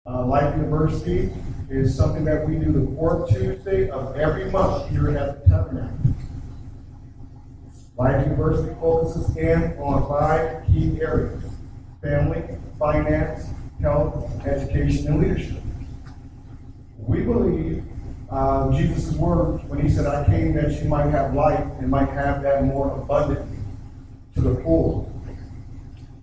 Life University is something that we do the fourth Tuesday of every month here at the Tabernacle. Life University focuses in on 5 key areas: family, finance, health, education, and leadership. We believe Jesus' words when he said, "I came that you might have life and might have that more abundantly to the full."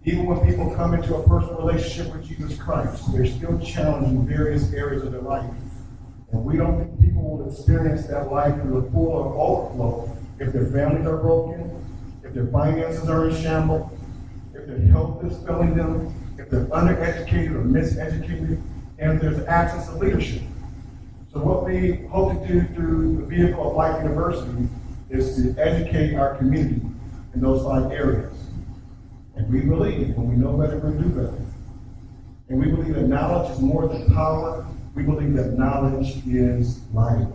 Even when people come into a personal relationship with Jesus Christ, they're still challenged in various areas of their life. And we don't think people will experience that life through the full or overflow if their families are broken, if their finances are in shambles, if their health is failing them, if they're undereducated or miseducated, and if there's absence of leadership. So what we hope to do through the vehicle of Life University is to educate our community in those 5 areas. And we believe when we know better, we'll do better. And we believe that knowledge is more than power. We believe that knowledge is life.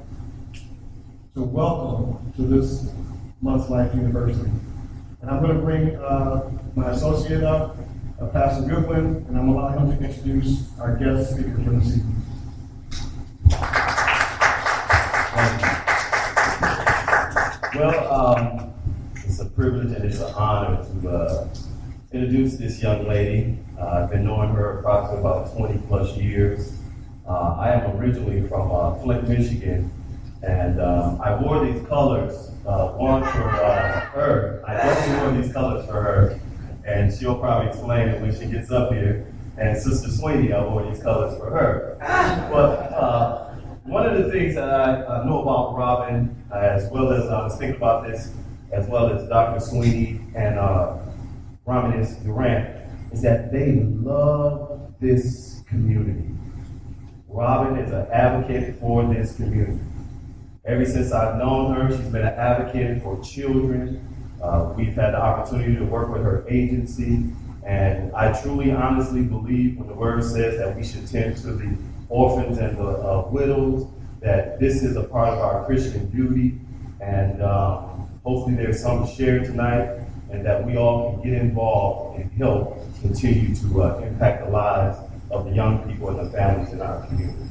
So welcome to this month's Life University. And I'm going to bring my associate up, Pastor Goodwin, and I'm going to allow him to introduce our guest speaker for this evening. Well, it's a privilege and it's an honor to introduce this young lady. I've been knowing her approximately about 20 plus years. I am originally from Flint, Michigan, and I wore these colors, one for her. I definitely wore these colors for her, and she'll probably explain it when she gets up here. And Sister Sweeney, I wore these colors for her. But one of the things that I know about Robin, as well as I was thinking about this, as well as Dr. Sweeney and Romanus Durant, is that they love this community. Robin is an advocate for this community. Ever since I've known her, she's been an advocate for children. We've had the opportunity to work with her agency, and I truly, honestly believe when the word says that we should tend to the orphans and the widows, that this is a part of our Christian duty, and hopefully there's some to share tonight, and that we all can get involved and help continue to impact the lives of the young people and the families in our community.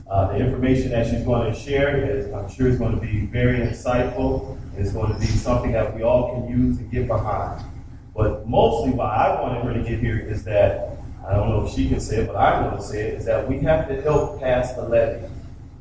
The information that she's going to share is, I'm sure, is going to be very insightful. It's going to be something that we all can use and get behind. But mostly what I wanted her to get here is that, I don't know if she can say it, but I want to say it, is that we have to help pass the levy.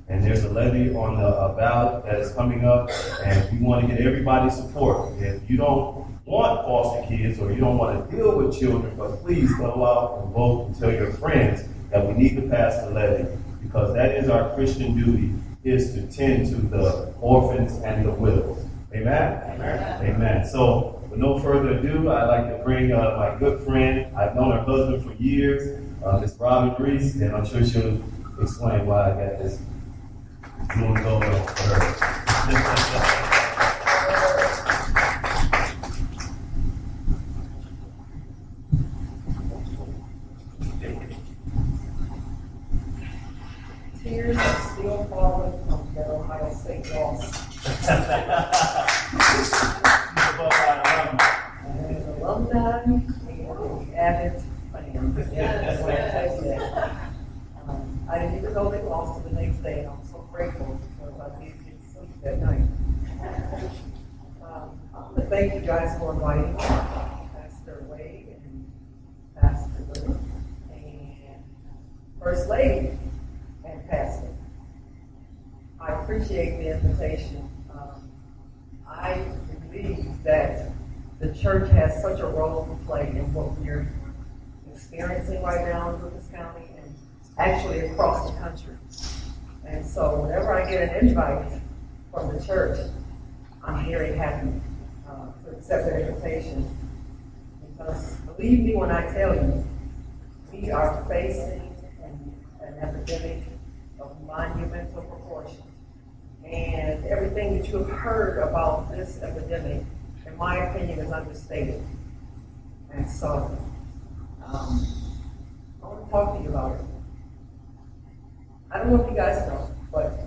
And there's a levy on the ballot that is coming up, and we want to get everybody's support. If you don't want foster kids or you don't want to deal with children, but please go out and vote and tell your friends that we need to pass the levy, because that is our Christian duty, is to tend to the orphans and the widows. Amen? Amen. Amen. So with no further ado, I'd like to bring my good friend. I've known her husband for years, Miss Robin Reese, and I'm sure she'll explain why I got this doing going on for her. Tears are still falling from their Ohio State loss. As alumni and avid fans. I didn't even know they lost to the next day, and I'm so grateful because I did get sleep that night. I want to thank you guys for inviting me, Pastor Wade and Pastor Lou and First Lady and Pastor. I appreciate the invitation. I believe that the church has such a role to play in what we're experiencing right now in Lucas County and actually across the country. And so whenever I get an invite from the church, I'm very happy to accept that invitation. Because believe me when I tell you, we are facing an epidemic of monumental proportions. And everything that you have heard about this epidemic, in my opinion, is understated. And so, I want to talk to you about it. I don't know if you guys know, but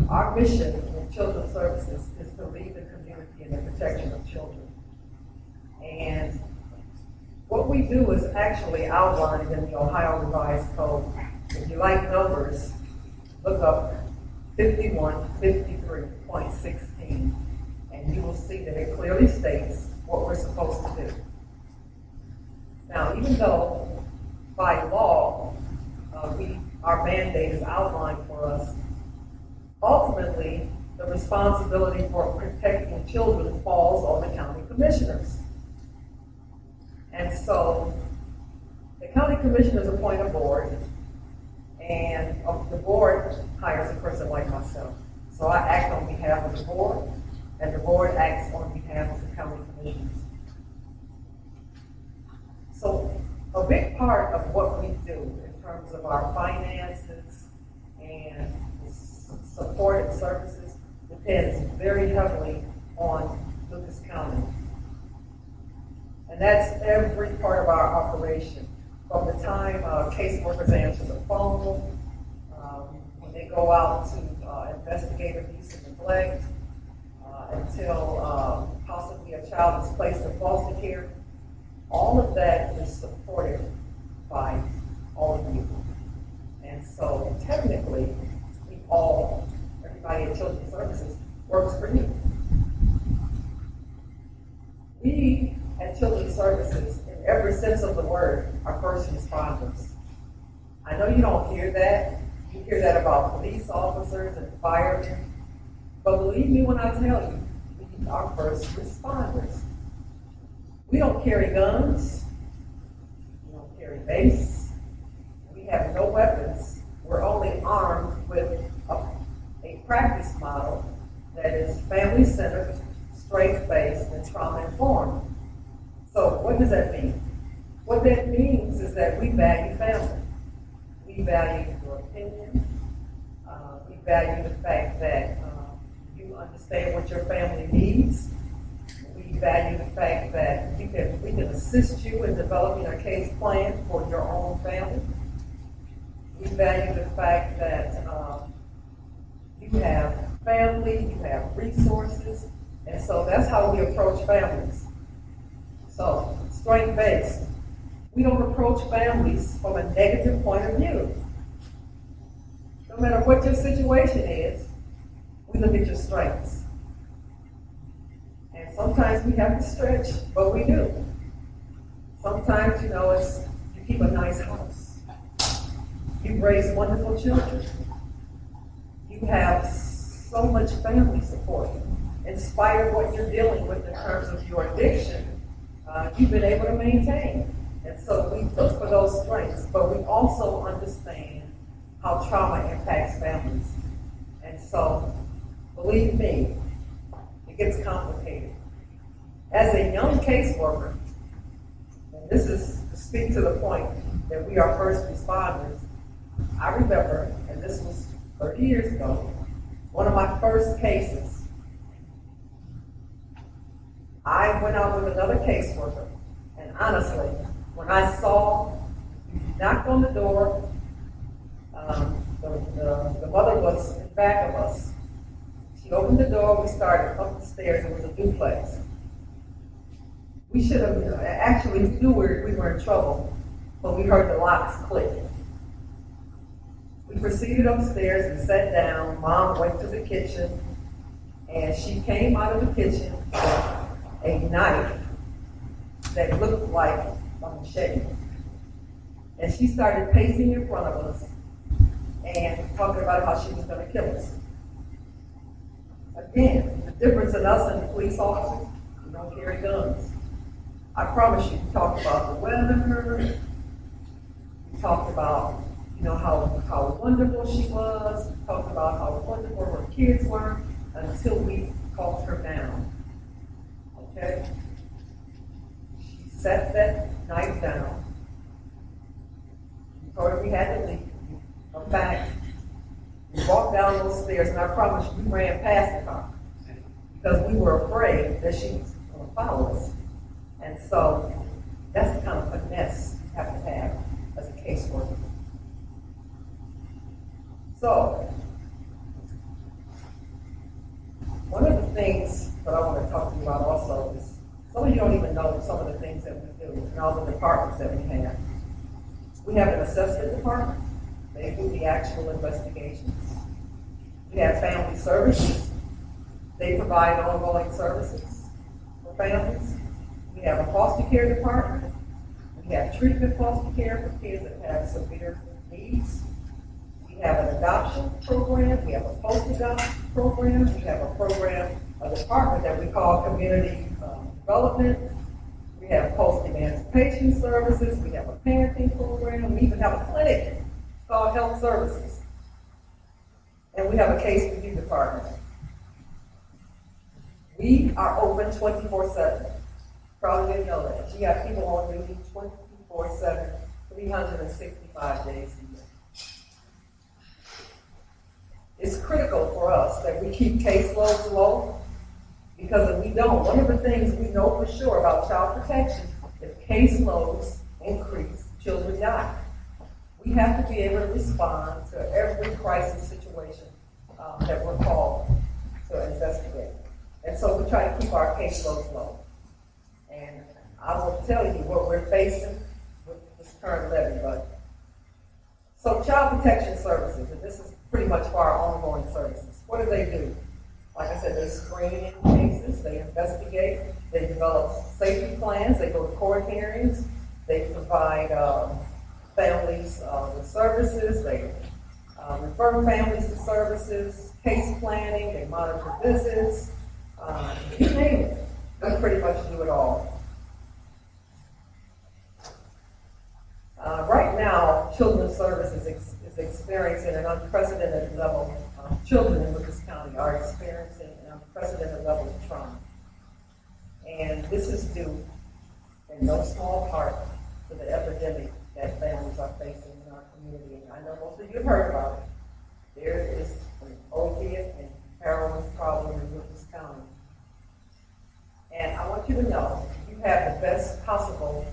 our mission in children's services is to lead the community in the protection of children. And what we do is actually outlined in the Ohio Revised Code. If you like numbers, look up 5153.16, and you will see that it clearly states what we're supposed to do. Now, even though by law, our mandate is outlined for us, ultimately, the responsibility for protecting children falls on the county commissioners. And so, the county commissioners appoint a board, and the board hires a person like myself. So I act on behalf of the board, and the board acts on behalf of the county commissioners. So a big part of what we do in terms of our finances and support and services depends very heavily on Lucas County. And that's every part of our operation. From the time caseworkers answer the phone, when they go out to investigate abuse and neglect, until possibly a child is placed in foster care, all of that is supported by all of you. And so technically, everybody at Children's Services works for you. We at Children's Services, in every sense of the word, are first responders. I know you don't hear that. You hear that about police officers and firemen. But believe me when I tell you, we are first responders. We don't carry guns. We don't carry mace. We have no weapons. We're only armed with a practice model that is family-centered, strength-based, and trauma-informed. So what does that mean? What that means is that we value family. We value your opinion. We value the fact that you understand what your family needs. We value the fact that we can assist you in developing a case plan for your own family. We value the fact that you have family, you have resources, and so that's how we approach families. So, strength-based. We don't approach families from a negative point of view. No matter what your situation is, we look at your strengths. And sometimes we have to stretch, but we do. Sometimes, you keep a nice house. You've raised wonderful children. You have so much family support. In spite of what you're dealing with in terms of your addiction, you've been able to maintain. And so we look for those strengths, but we also understand how trauma impacts families. And so, believe me, it gets complicated. As a young caseworker, and this is to speak to the point that we are first responders, I remember, and this was 30 years ago, one of my first cases, I went out with another caseworker, and honestly, when I saw, you knocked on the door, the mother was in back of us. She opened the door, we started up the stairs, it was a duplex. We should have, actually, we knew we were in trouble, but we heard the locks click. We proceeded upstairs and sat down. Mom went to the kitchen, and she came out of the kitchen with a knife that looked like a machete. And she started pacing in front of us and talking about how she was going to kill us. Again, the difference in us and the police officers, we don't carry guns. I promise you, we talked about the weather, we talked about how wonderful she was, we talked about how wonderful her kids were, until we calmed her down. Okay? She set that knife down. We told her we had to leave. We come back. We walked down those stairs, and I promise you, we ran past the car because we were afraid that she was going to follow us. And so that's the kind of finesse you have to have as a caseworker. So, one of the things that I want to talk to you about also is, some of you don't even know some of the things that we do and all the departments that we have. We have an assessment department, They do the actual investigations. We have family services. They provide ongoing services for families. We have a foster care department. We have treatment foster care for kids that have severe needs. We have an adoption program. We have a post-adoption program. We have a program, a department that we call community development. We have post-emancipation services. We have a parenting program. We even have a clinic called health services. And we have a case review department. We are open 24/7. Probably didn't know that. You have people on duty 24/7, 365 days a year. It's critical for us that we keep caseloads low, because if we don't, one of the things we know for sure about child protection, if caseloads increase, children die. We have to be able to respond to every crisis situation that we're called to investigate. And so we try to keep our caseloads low. And I will tell you what we're facing with this current levy budget. So child protection services, and this is pretty much for our ongoing services. What do? Like I said, they screen cases, they investigate, they develop safety plans, they go to court hearings, they provide families with services, they refer families to services, case planning, they monitor visits, you name it. We pretty much do it all. Right now, Children's Services is experiencing an unprecedented level. Children in Lucas County are experiencing an unprecedented level of trauma. And this is due, in no small part, to the epidemic that families are facing in our community. And I know most of you have heard about it. There is an opiate and heroin problem in Lucas County. And I want you to know, you have the best possible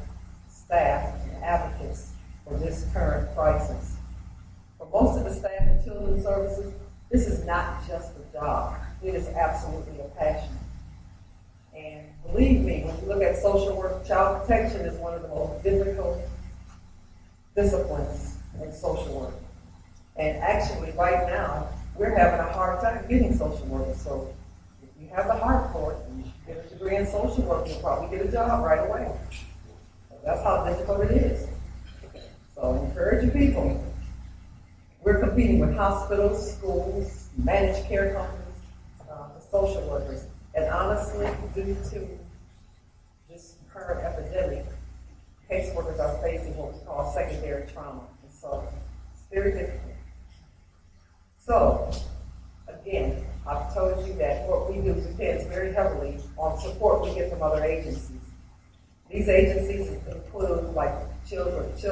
staff and advocates for this current crisis. For most of the staff in Children's Services, this is not just a job. It is absolutely a passion. And believe me, when you look at social work, child protection is one of the most difficult disciplines in social work. And actually, right now, we're having a hard time getting social workers. So if you have the heart for it, and you get a degree in social work, you'll probably get a job right away. That's how difficult it is. So I encourage you people. We're competing with hospitals, schools, managed care companies, social workers. And honestly, due to this current epidemic, caseworkers are facing what we call secondary trauma. And so it's very difficult. So, again, I've told you that what we do depends very heavily on support we get from other agencies. These agencies include like Children's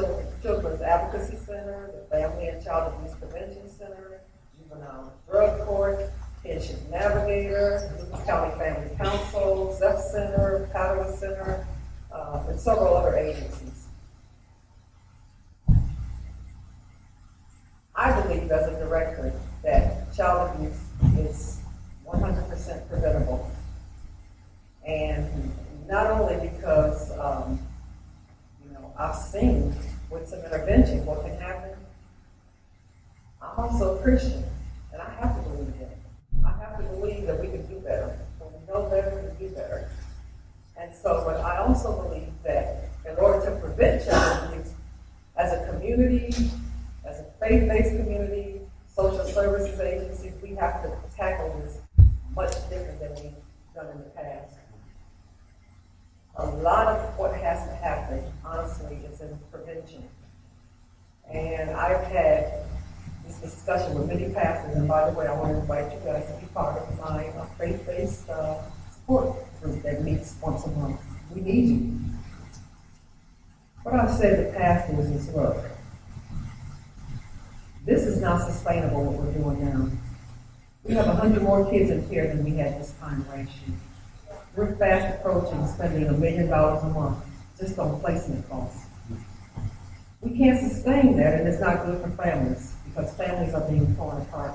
Advocacy Center, the Family and Child Abuse Prevention Center, Juvenile Drug Court, Pension Navigator, Lucas County Family Council, ZEP Center, Padua Center, and several other agencies. I believe as a director that child abuse is 100% preventable. And not only because, I've seen with some intervention what can happen, I'm also a Christian, and I have to believe that. I have to believe that we can do better. When we know better, we can do better. And so, but I also believe that in order to prevent child abuse, as a community, as a faith-based community, social services agencies, we have to tackle this much different than we've done in the past. A lot of what has to happen, honestly, is in prevention. And I've had this discussion with many pastors, and by the way, I want to invite you guys to be part of my faith-based support group that meets once a month. We need you. What I've said to pastors is, look, this is not sustainable what we're doing now. We have 100 more kids in care than we had this time last year. We're fast approaching spending $1 million a month just on placement costs. We can't sustain that, and it's not good for families because families are being torn apart.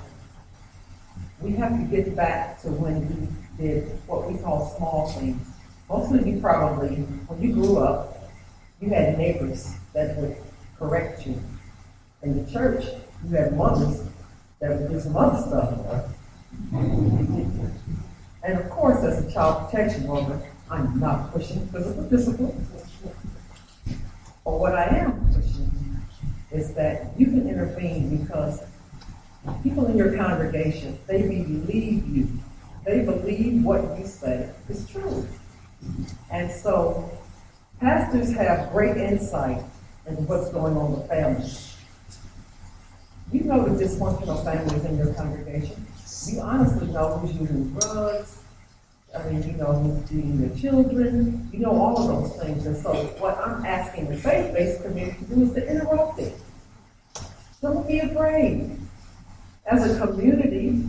We have to get back to when we did what we call small things. Most of you probably, when you grew up, you had neighbors that would correct you. In the church, you have mothers that would do some other stuff. And of course, as a child protection worker, I'm not pushing physical discipline. But what I am pushing is that you can intervene because people in your congregation, they believe you. They believe what you say is true. And so pastors have great insight into what's going on with families. You know the dysfunctional families in your congregation. You honestly know who's using drugs. I mean, you know who's feeding their children. You know all of those things. And so what I'm asking the faith-based community to do is to interrupt it. Don't be afraid. As a community,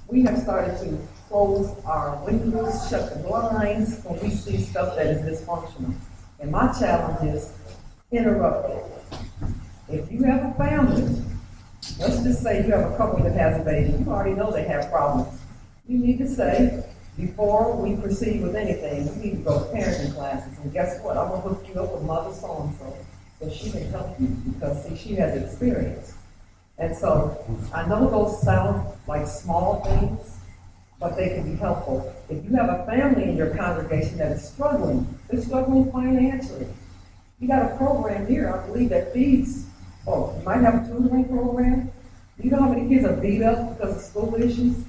we have started to close our windows, shut the blinds when we see stuff that is dysfunctional. And my challenge is interrupt it. If you have a family, let's just say you have a couple that has a baby, you already know they have problems. You need to say, before we proceed with anything, we need to go to parenting classes. And guess what? I'm going to hook you up with mother so-and-so so she can help you because, see, she has experience. And so I know those sound like small things, but they can be helpful. If you have a family in your congregation that is struggling, they're struggling financially. You got a program here, I believe, that feeds. Oh, you might have a tutoring program. You know how many kids are beat up because of school issues?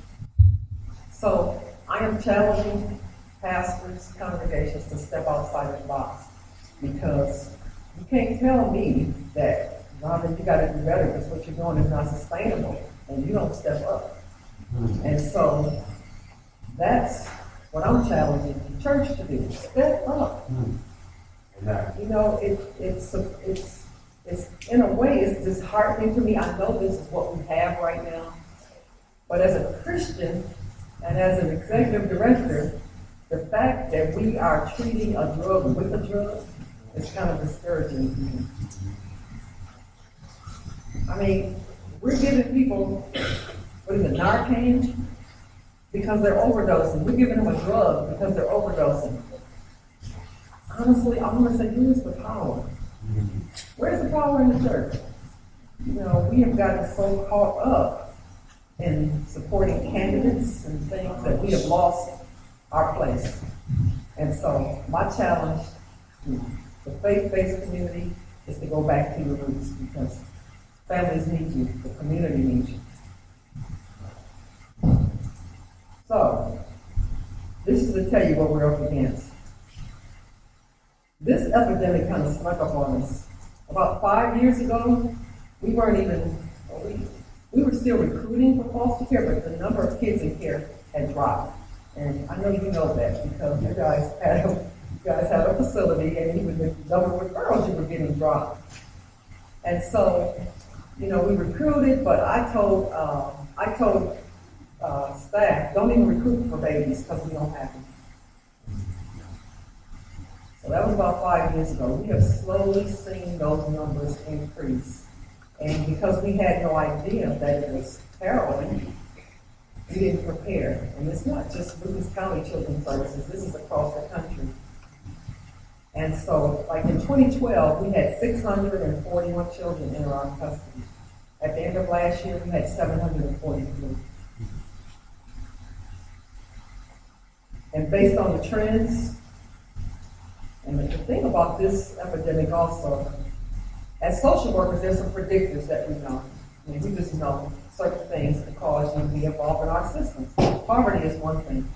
So I am challenging pastors, congregations to step outside the box because you can't tell me that, Robin, you got to do better because what you're doing is not sustainable and you don't step up. And so that's what I'm challenging the church to do. Step up. You know, it's in a way, it's disheartening to me. I know this is what we have right now. But as a Christian and as an executive director, the fact that we are treating a drug with a drug is kind of discouraging to me. I mean, we're giving people, what is it, Narcan? Because they're overdosing. We're giving them a drug because they're overdosing. Honestly, I'm going to say, where's the power? Where's the power in the church? You know, we have gotten so caught up in supporting candidates and things that we have lost our place. And so my challenge to the faith-based community is to go back to your roots because families need you, the community needs you. So, this is to tell you what we're up against. This epidemic kind of snuck up on us. About 5 years ago, we weren't even, we were still recruiting for foster care, but the number of kids in care had dropped. And I know you know that because you guys had a facility, and even the number of referrals you were getting dropped. And so, you know, we recruited, but I told staff, don't even recruit for babies because we don't have them. So that was about 5 years ago. We have slowly seen those numbers increase. And because we had no idea that it was heroin, we didn't prepare. And it's not just Lucas County Children's Services, this is across the country. And so, like in 2012, we had 641 children in our custody. At the end of last year, we had 743. And based on the trends, and the thing about this epidemic also, as social workers, there's some predictors that we know. I mean, we just know certain things that cause you to be involved in our systems. Poverty is one thing.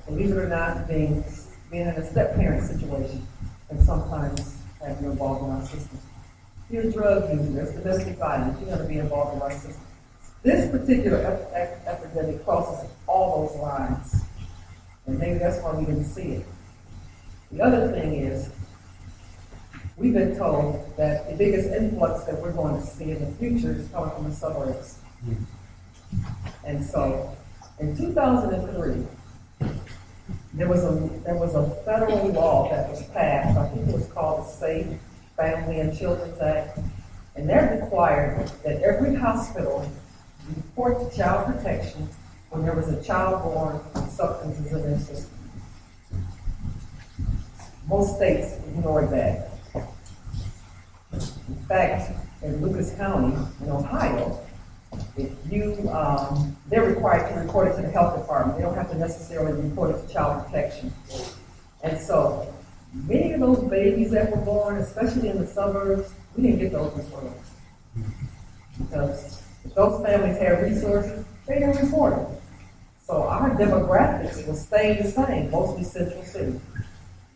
Believe it or not, being in a step-parent situation can sometimes have you involved in our system. You're a drug user, there's domestic violence, you're going to be involved in our system. This particular epidemic crosses all those lines. And maybe that's why we didn't see it. The other thing is, we've been told that the biggest influx that we're going to see in the future is coming from the suburbs. And so, in 2003, there was a federal law that was passed. I think it was called the Safe Family and Children's Act, and that required that every hospital report to child protection when there was a child born with substances in their system. Most states ignored that. In fact, in Lucas County in Ohio, if you, they're required to report it to the health department. They don't have to necessarily report it to child protection. And so many of those babies that were born, especially in the suburbs, we didn't get those referrals. Because if those families had resources, they didn't report it. So our demographics will stay the same, mostly Central City.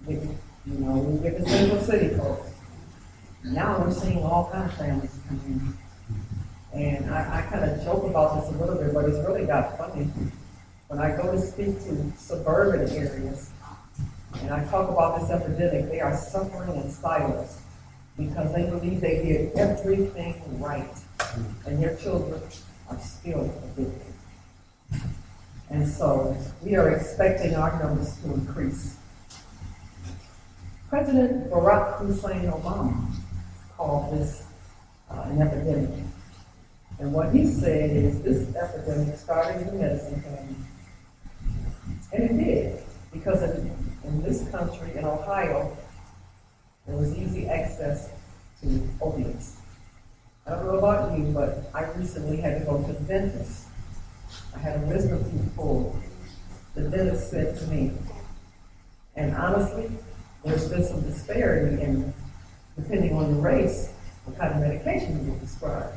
We get the Central City folks. Now we're seeing all kinds of families come in. And I kind of joke about this a little bit, but it's really got funny. When I go to speak to suburban areas, and I talk about this epidemic, they are suffering in silence because they believe they did everything right, and their children are still addicted. And so we are expecting our numbers to increase. President Barack Hussein Obama called this an epidemic. And what he said is this epidemic started in the medicine cabinet. And it did, because in this country, in Ohio, there was easy access to opiates. I don't know about you, but I recently had to go to the dentist. I had a wisdom tooth pulled. The dentist said to me, and honestly, there's been some disparity in, depending on your race, what kind of medication you would prescribe.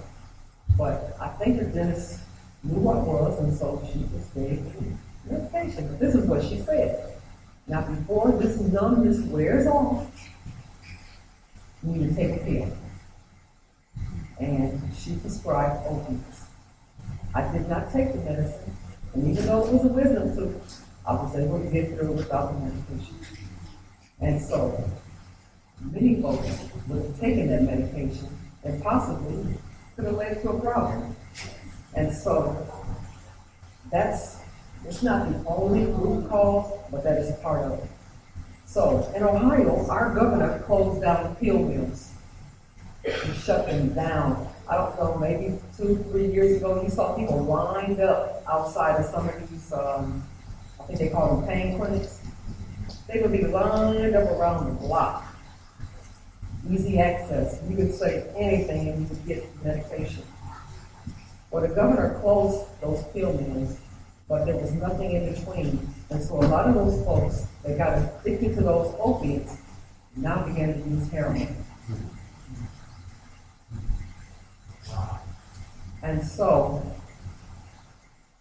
But I think the dentist knew what it was, and so she just gave me medication. But this is what she said. Now, before this numbness wears off, you need to take a pill. And she prescribed opiates. I did not take the medicine, and even though it was a wisdom tooth, I was able to get through without the medication. And so, many folks would have taken that medication and possibly could have led to a problem. And so, it's not the only root cause, but that is part of it. So, in Ohio, our governor closed down the pill mills. He shut them down. I don't know, maybe 2-3 years ago, you saw people lined up outside of some of these, I think they call them pain clinics. They would be lined up around the block. Easy access. You could say anything and you could get medication. Well, the governor closed those pill mills, but there was nothing in between. And so a lot of those folks that got addicted to those opiates now began to use heroin. And so,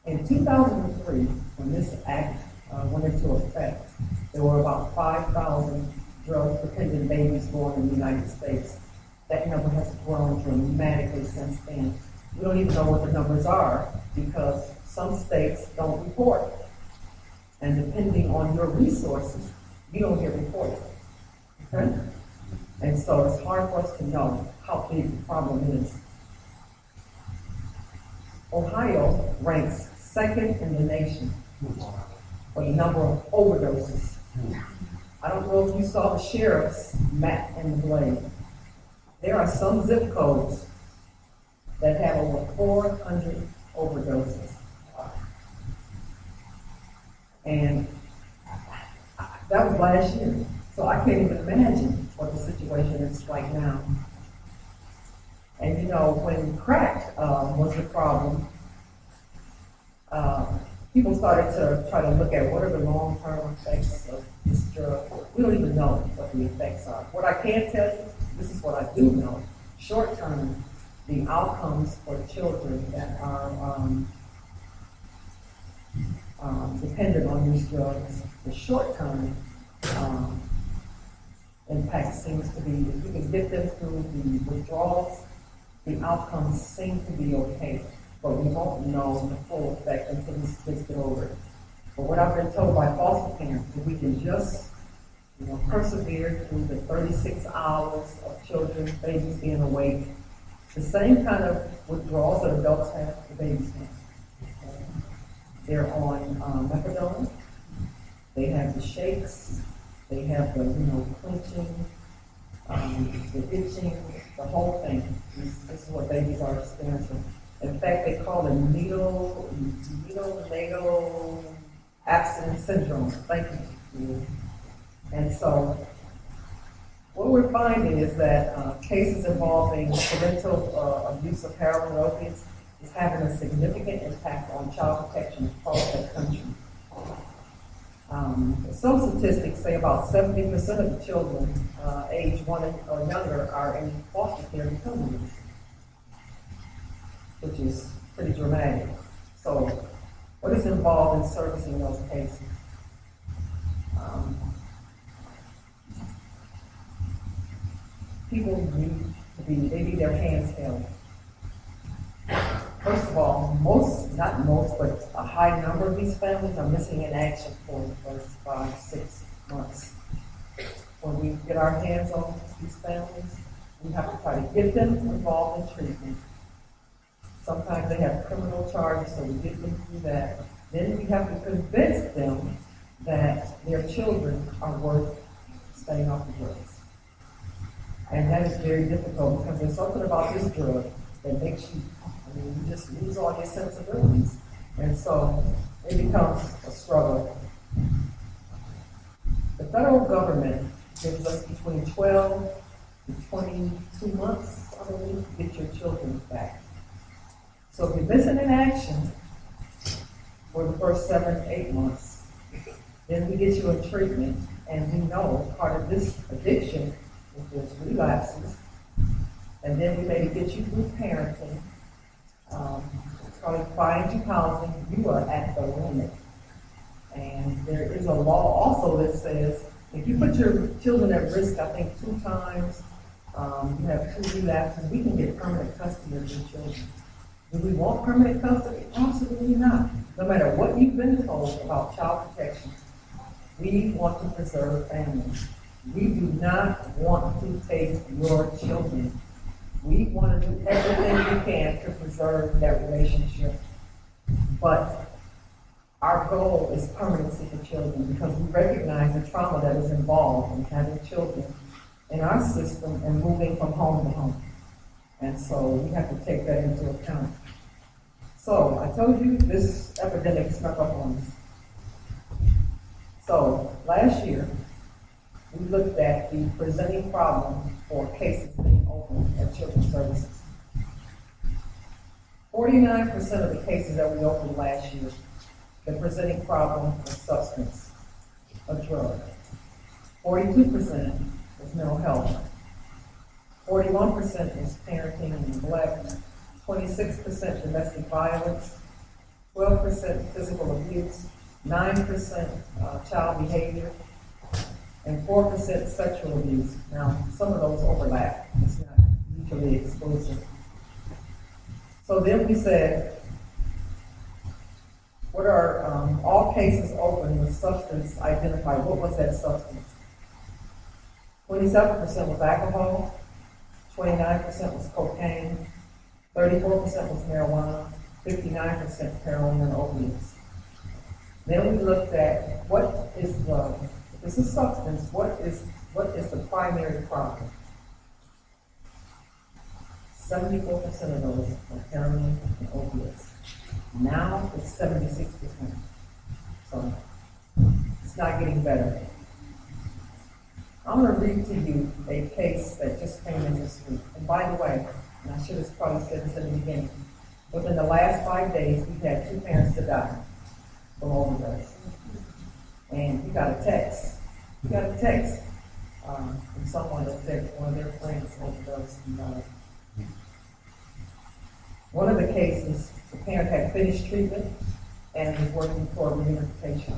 in 2003, when this act went into effect, there were about 5,000 drug-dependent babies born in the United States. That number has grown dramatically since then. We don't even know what the numbers are because some states don't report. And depending on your resources, you don't get reported. Okay? And so it's hard for us to know how big the problem is. Ohio ranks second in the nation for the number of overdoses. I don't know if you saw the sheriff's map in the blade. There are some zip codes that have over 400 overdoses. And that was last year. So I can't even imagine what the situation is like now. And you know, when crack was the problem, people started to try to look at what are the long-term effects of this drug. We don't even know what the effects are. What I can tell you, this is what I do know. Short-term, the outcomes for children that are dependent on these drugs, the short-term impact seems to be, if you can get them through the withdrawals, the outcomes seem to be okay, but we won't know the full effect until these kids get over it. But what I've been told by foster parents, if we can just, persevere through the 36 hours of children, babies being awake, the same kind of withdrawals that adults have, the babies have. They're on methadone, they have the shakes, they have the, clenching, the itching, the whole thing. This is what babies are experiencing. In fact, they call it neonatal abstinence syndrome. Thank you. And so, What we're finding is that cases involving parental abuse of heroin and opiates is having a significant impact on child protection across the country. Some statistics say about 70% of the children age 1 or younger are in foster care facilities, which is pretty dramatic. So, what is involved in servicing those cases? People they need their hands held. First of all, not most, but a high number of these families are missing in action for the first 5-6 months. When we get our hands on these families, we have to try to get them involved in treatment. Sometimes they have criminal charges, so we get them through that. Then we have to convince them that their children are worth staying off the drugs. And that is very difficult because there's something about this drug that makes you, you just lose all your sensibilities. And so it becomes a struggle. The federal government gives us between 12 to 22 months, I believe, to get your children back. So if you're missing in action for the first 7-8 months, then we get you in treatment, and we know part of this addiction is there's relapses, and then we maybe get you through parenting, probably find you housing, you are at the limit. And there is a law also that says if you put your children at risk, I think 2 times, you have 2 relapses, we can get permanent custody of your children. Do we want permanent custody? Absolutely not. No matter what you've been told about child protection, we want to preserve families. We do not want to take your children. We want to do everything we can to preserve that relationship. But our goal is permanency for children because we recognize the trauma that is involved in having children in our system and moving from home to home. And so we have to take that into account. So I told you this epidemic snuck up on us. So last year, we looked at the presenting problem for cases being opened at Children's Services. 49% of the cases that we opened last year, the presenting problem was substance, a drug. 42% was mental health. 41% was parenting and neglect. 26% domestic violence. 12% physical abuse. 9% child behavior. And 4% sexual abuse. Now, some of those overlap. It's not mutually exclusive. So then we said, what are all cases open with substance identified? What was that substance? 27% was alcohol, 29% was cocaine, 34% was marijuana, 59% heroin and opiates. Then we looked at what is the, if this is substance, what is the primary problem? 74% of those are heroin and opiates. Now it's 76%. So it's not getting better. I'm going to read to you a case that just came in this week. And by the way, and I should have probably said this in the beginning, within the last 5 days, we've had 2 parents to die from overdose. And we got a text. From someone that said one of their friends overdosed and died. One of the cases, the parent had finished treatment and was working toward reunification.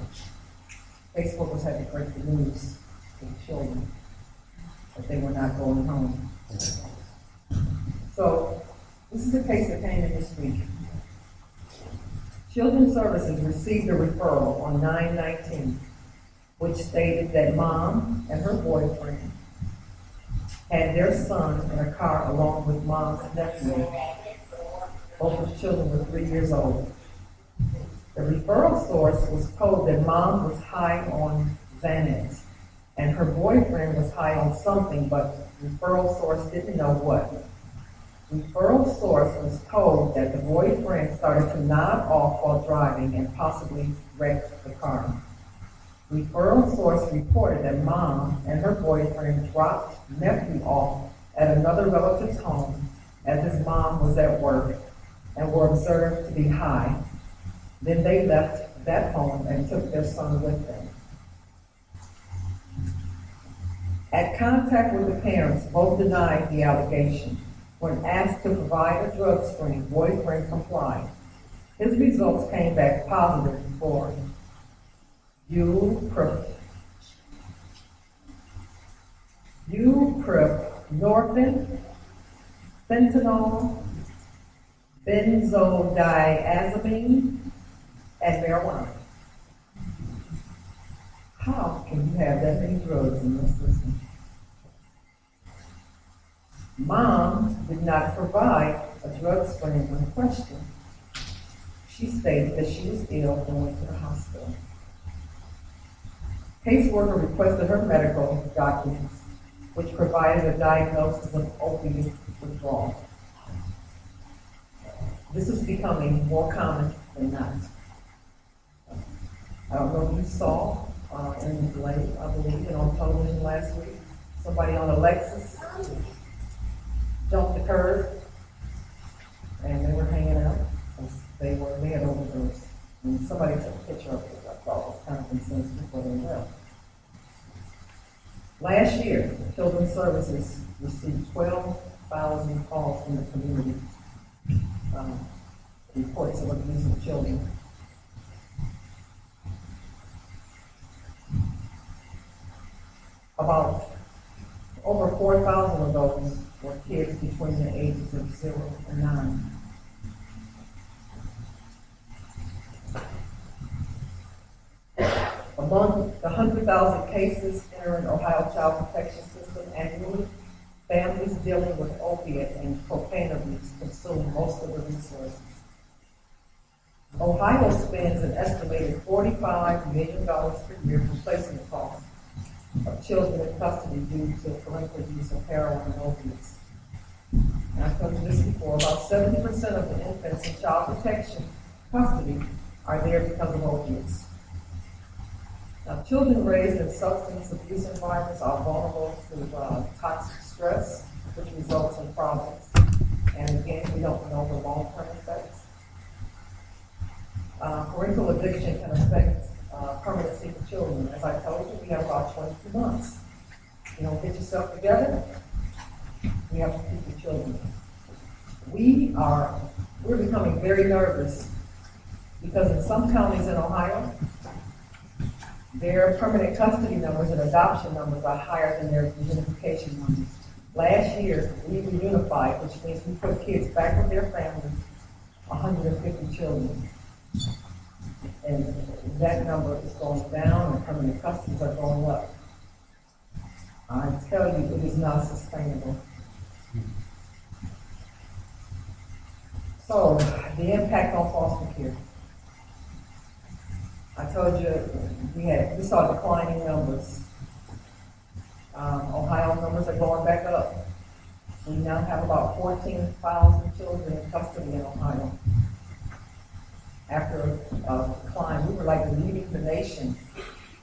Caseworkers had to break the news to the children that they were not going home. So, this is a case that came in this week. Children's Services received a referral on 9/19, which stated that mom and her boyfriend had their son in a car along with mom's nephew. Both of the children were 3 years old. The referral source was told that mom was high on Xanax and her boyfriend was high on something, but the referral source didn't know what. Referral source was told that the boyfriend started to nod off while driving and possibly wrecked the car. Referral source reported that mom and her boyfriend dropped nephew off at another relative's home as his mom was at work and were observed to be high. Then they left that home and took their son with them. At contact with the parents, both denied the allegation. When asked to provide a drug screen, boyfriend complied. His results came back positive for buprenorphine, fentanyl, benzodiazepine, and marijuana. How can you have that many drugs in your system? Mom did not provide a drug screen when questioned. She stated that she was ill and went to the hospital. Caseworker requested her medical documents, which provided a diagnosis of opiate withdrawal. This is becoming more common than not. I don't know if you saw in the late, I believe, on television last week, somebody on a Lexus jumped the curb and they were hanging out. They had overdosed. And somebody took a picture of it. I thought was kind of consensus before they left. Last year, Children's Services received 12,000 calls from the community, reports of abuse of children. About over 4,000 of those were kids between the ages of 0 and 9. Among the 100,000 cases entering Ohio Child Protection System annually, families dealing with opiate and cocaine abuse consume most of the resources. Ohio spends an estimated $45 million per year replacing the cost of children in custody due to parental use of heroin and opiates. And I've told you this before, about 70% of the infants in child protection custody are there because of opiates. Now, children raised in substance abuse environments are vulnerable to toxic stress, which results in problems. And again, we don't know the long-term effects. Parental addiction can affect permanency for children. As I told you, we have about 22 months. You know, get yourself together, we have to keep your children. We're becoming very nervous because in some counties in Ohio, their permanent custody numbers and adoption numbers are higher than their reunification numbers. Last year, we reunified, which means we put kids back with their families, 150 children. And that number is going down and permanent custodies are going up. I tell you, it is not sustainable. So, the impact on foster care. I told you we saw declining numbers. Ohio numbers are going back up. We now have about 14,000 children in custody in Ohio. After a decline, we were like leading the nation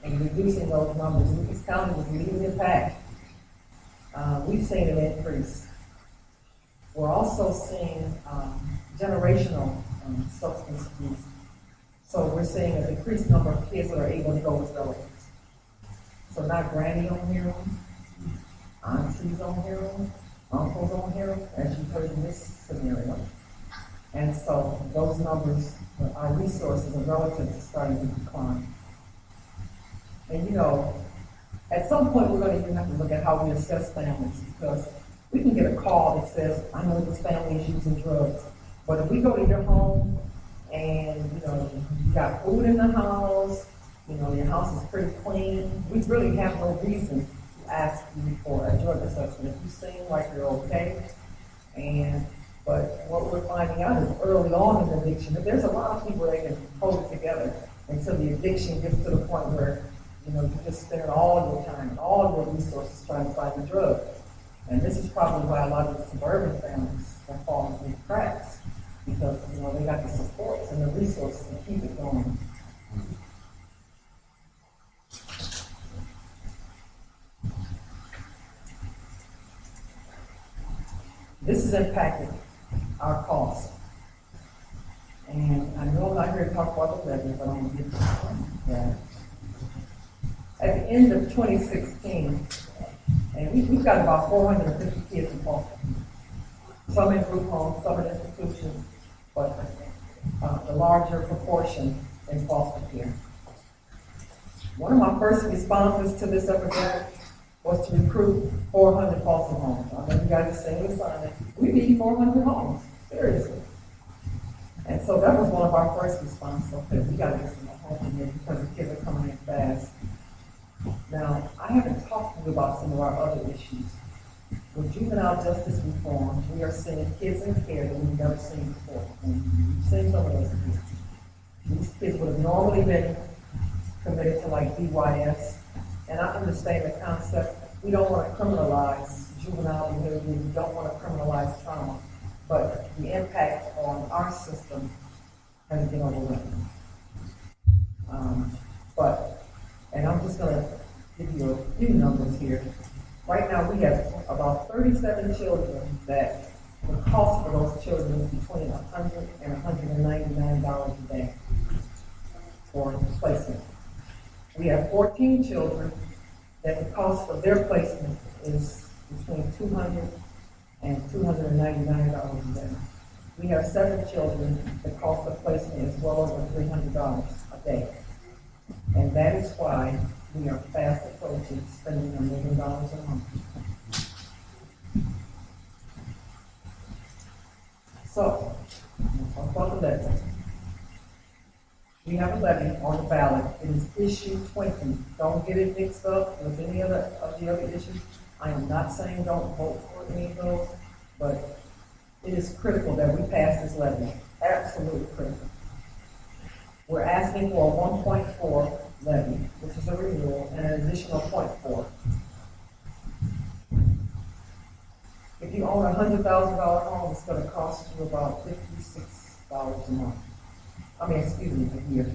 in reducing those numbers. Reese County was leading the pack. We've seen an increase. We're also seeing generational substance abuse. So we're seeing a decreased number of kids that are able to go with relatives. So not granny on heroin, aunties on heroin, uncles on heroin, as you heard in this scenario. And so those numbers, our resources and relatives are starting to decline. And you know, at some point we're going to even have to look at how we assess families, because we can get a call that says, I know this family is using drugs. But if we go to your home and you know, you got food in the house, you know, your house is pretty clean, we really have no reason to ask you for a drug assessment. If you seem like you're okay, but what we're finding out is early on in addiction, that there's a lot of people that can hold it together until the addiction gets to the point where, you know, you just spend all your time and all your resources trying to find the drug. And this is probably why a lot of the suburban families are falling through the cracks, because, you know, they got the supports and the resources to keep it going. This has impacted our costs. And I know I'm not here to talk about the levy, but I'm gonna get to that. At the end of 2016, and we've got about 450 kids in foster care. Some in group homes, some in institutions, but the larger proportion in foster care. One of my first responses to this epidemic was to recruit 400 foster homes. I know you guys are saying this sign. We need 400 homes, seriously. And so that was one of our first responses. Okay, we got to get some homes in here because the kids are coming in fast. Now, I haven't talked to you about some of our other issues. With juvenile justice reform, we are seeing kids in care that we've never seen before. And we've seen some of those kids. These kids would have normally been committed to like DYS. And I understand the concept. We don't want to criminalize juvenile behavior. We don't want to criminalize trauma. But the impact on our system has been overwhelming. And I'm just going to give you a few numbers here. Right now, we have about 37 children that the cost for those children is between $100 and $199 a day for placement. We have 14 children that the cost of their placement is between $200 and $299 a day. We have 7 children, the cost of placement is well over $300 a day. And that is why we are fast approaching spending $1 million a month. So, let's talk about the levy. We have a levy on the ballot. It is issue 20. Don't get it mixed up with any of the other issues. I am not saying don't vote for any of those, but it is critical that we pass this levy. Absolutely critical. We're asking for a 1.4 levy, which is a renewal, and an additional 0.4. If you own a $100,000 home, it's going to cost you about $56 a month. A year.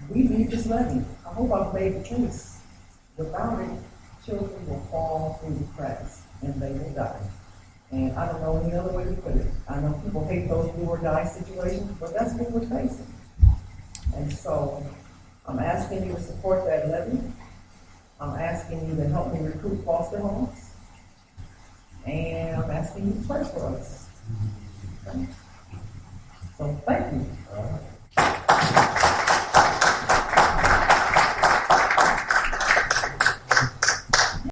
We need this levy. I hope I've made the case. Without it, children will fall through the cracks and they will die. And I don't know any other way to put it. I know people hate those do or die situations, but that's what we're facing. And so I'm asking you to support that levy. I'm asking you to help me recruit foster homes. And I'm asking you to pray for us. Okay? So thank you.